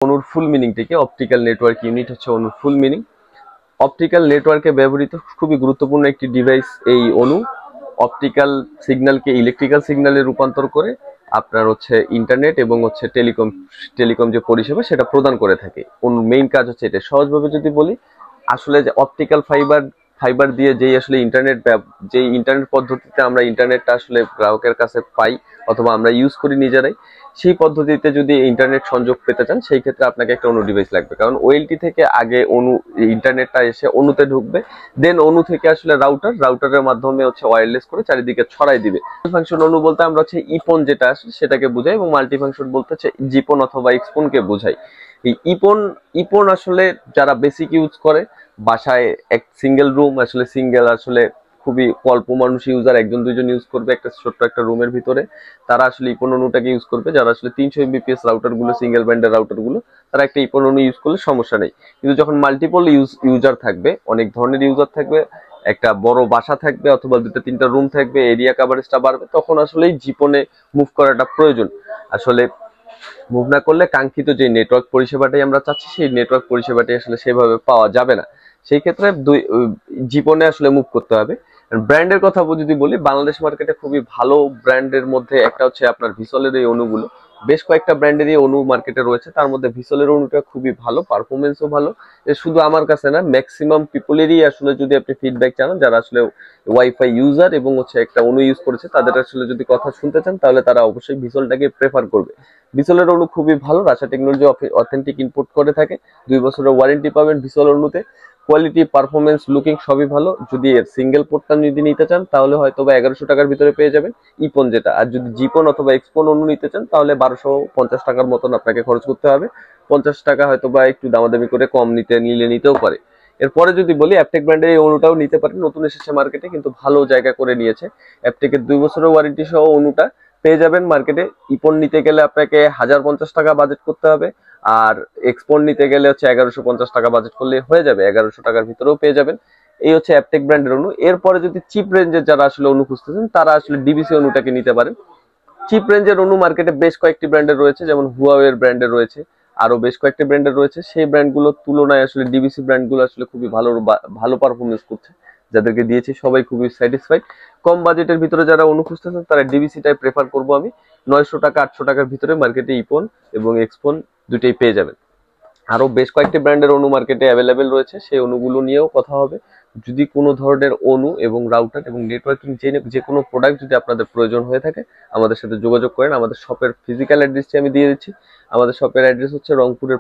অনুর ফুল মিনিংটা কি? অপটিক্যাল নেটওয়ার্ক ইউনিট হচ্ছে অনুর ফুল মিনিং। অপটিক্যাল নেটওয়ার্কে ব্যবহৃত খুবই গুরুত্বপূর্ণ একটি ডিভাইস এই অনু। অপটিক্যাল সিগন্যালকে ইলেকট্রিক্যাল সিগন্যালে রূপান্তর করে আপনার হচ্ছে ইন্টারনেট এবং হচ্ছে টেলিকম যে পরিষেবা সেটা প্রদান করে থাকে। অনুর মেইন কাজ হচ্ছে এটা। সহজভাবে যদি বলি, আসলে যে অপটিক্যাল ফাইবার দিয়ে যেই ইন্টারনেট পদ্ধতিতে আমরা ইন্টারনেটটা আসলে গ্রাহকের কাছে পাই অথবা আমরা ইউজ করি নিজেরাই, সেই পদ্ধতিতে যদি ইন্টারনেট সংযোগ পেতে চান সেই ক্ষেত্রে আপনাকে একটা অনু ডিভাইস লাগবে। কারণ ওএলটি থেকে আগে ইন্টারনেটটা এসে অনুতে ঢুকবে, দেন অনু থেকে আসলে রাউটারের মাধ্যমে হচ্ছে ওয়্যারলেস করে চারিদিকে ছড়াই দিবে। ফাংশন অনু বলতে আমরা হচ্ছে ইপন যেটা আছে সেটাকে বোঝাই, এবং মাল্টি ফাংশন বলতে হচ্ছে জিপন অথবা এক্সপনকে বোঝাই। এই ইপন আসলে যারা বেসিক ইউজ করে বাসায়, এক সিঙ্গেল রুম, আসলে খুবই অল্প মানুষ ইউজার, একজন দুইজন ইউজ করবে একটা ছোট্ট একটা রুমের ভিতরে, তারা আসলে ইপন অনুটাকে ইউজ করবে। যারা আসলে 300 Mbps রাউটার গুলো, সিঙ্গেল ব্যান্ডের রাউটার গুলো, তারা একটা ইপন অনু ইউজ করলে সমস্যা নেই। কিন্তু যখন মাল্টিপল ইউজার থাকবে, অনেক ধরনের ইউজার থাকবে, একটা বড় বাসা থাকবে অথবা দুটো তিনটা রুম থাকবে, এরিয়া কভারেজটা বাড়বে, তখন আসলে জিপনে মুভ করাটা প্রয়োজন। আসলে মুভ না করলে কাঙ্ক্ষিত যে নেটওয়ার্ক পরিষেবাটাই আমরা চাচ্ছি সেই নেটওয়ার্ক পরিষেবাটি আসলে সেভাবে পাওয়া যাবে না। সেই ক্ষেত্রে জীবনে আসলে মুভ করতে হবে। ব্র্যান্ডের কথা যদি বলি, বাংলাদেশ মার্কেটে খুবই ভালো ব্র্যান্ডের মধ্যে একটা হচ্ছে আপনার ভিসলের এই অনুগুলো। বেশ কয়েকটা ব্র্যান্ডেরই অনু মার্কেটে রয়েছে, তার মধ্যে ভিসলের অনুটা খুবই ভালো, পারফরমেন্সও ভালো। শুধু আমার কাছে না, ম্যাক্সিমাম পিপলেরই আসলে যদি আপনি ফিডব্যাক চান, যারা আসলে ওয়াইফাই ইউজার এবং হচ্ছে একটা অনু ইউজ করেছে, তাদের আসলে যদি কথা শুনতে চান তাহলে তারা অবশ্যই ভিসলটাকে প্রেফার করবে। ভিসলের অনু খুবই ভালো, রাশা টেকনোলজি অথেন্টিক ইনপুট করে থাকে। 2 বছরের ওয়ারেন্টি পাবেন ভিসল অনুতে। কোয়ালিটি, পারফরমেন্স, লুকিং সবই ভালো। যদি এর সিঙ্গেল পোর্টটা যদি নিতে চান তাহলে হয়তো বা 1100 টাকার ভিতরে পেয়ে যাবেন ইপন যেটা। আর যদি জিপন অথবা এক্সপন অনু নিতে চান তাহলে 1250 টাকার মতন আপনাকে খরচ করতে হবে। 50 টাকা হয়তো বা একটু দামাদামি করে কম নিতেও পারে। এরপরে যদি বলি, অ্যাপটেক ব্র্যান্ডের এই অনুটাও নিতে পারেন, নতুন এসেছে মার্কেটে, কিন্তু ভালো জায়গা করে নিয়েছে। অ্যাপটেকের 2 বছরের ওয়ারেন্টি সহ অনুটা পেয়ে যাবেন মার্কেটে। ইপন নিতে গেলে আপনাকে 1050 টাকা বাজেট করতে হবে, আর এক্সপোর্ট নিতে গেলে হচ্ছে 1150 টাকা বাজেট করলে হয়ে যাবে, 1100 টাকার ভিতরেও পেয়ে যাবেন। এই হচ্ছে অ্যাপটেক ব্র্যান্ডের অনু। এরপরে যদি চিপ রেঞ্জের যারা আসলে অনু খুঁজতেছেন তারা আসলে ডিবিসি অনুটাকে নিতে পারেন। চিপ রেঞ্জের অনু মার্কেটে বেশ কয়েকটি ব্র্যান্ডের রয়েছে, যেমন হুয়াওয়ের ব্র্যান্ডের রয়েছে, আরো বেশ কয়েকটি ব্র্যান্ডের রয়েছে। সেই ব্র্যান্ডগুলোর তুলনায় আসলে ডিবিসি ব্র্যান্ডগুলো আসলে খুবই ভালো পারফরমেন্স করছে। যাদেরকে দিয়েছি সবাই খুবই স্যাটিসফাইড। কম বাজেটের ভিতরে যারা অনু খুঁজতেছেন তারা ডিবিসিটাই প্রেফার করবো আমি। 900 টাকা 800 টাকার ভিতরে মার্কেটে ইপন এবং এক্সপন দুটোই পেয়ে যাবেন। আরো বেশ কয়েকটি ব্র্যান্ডের অনু মার্কেটে অ্যাভেলেবেল রয়েছে, সেই অনুগুলো নিয়েও কথা হবে। যদি কোনো ধরনের অনু এবং রাউটার এবং নেটওয়ার্কিং যে কোনো প্রোডাক্ট যদি আপনাদের প্রয়োজন হয়ে থাকে, আমাদের সাথে যোগাযোগ করেন। আমাদের শপের ফিজিক্যাল অ্যাড্রেসটি আমি দিয়ে দিচ্ছি। আমাদের শপের অ্যাড্রেস হচ্ছে রংপুরের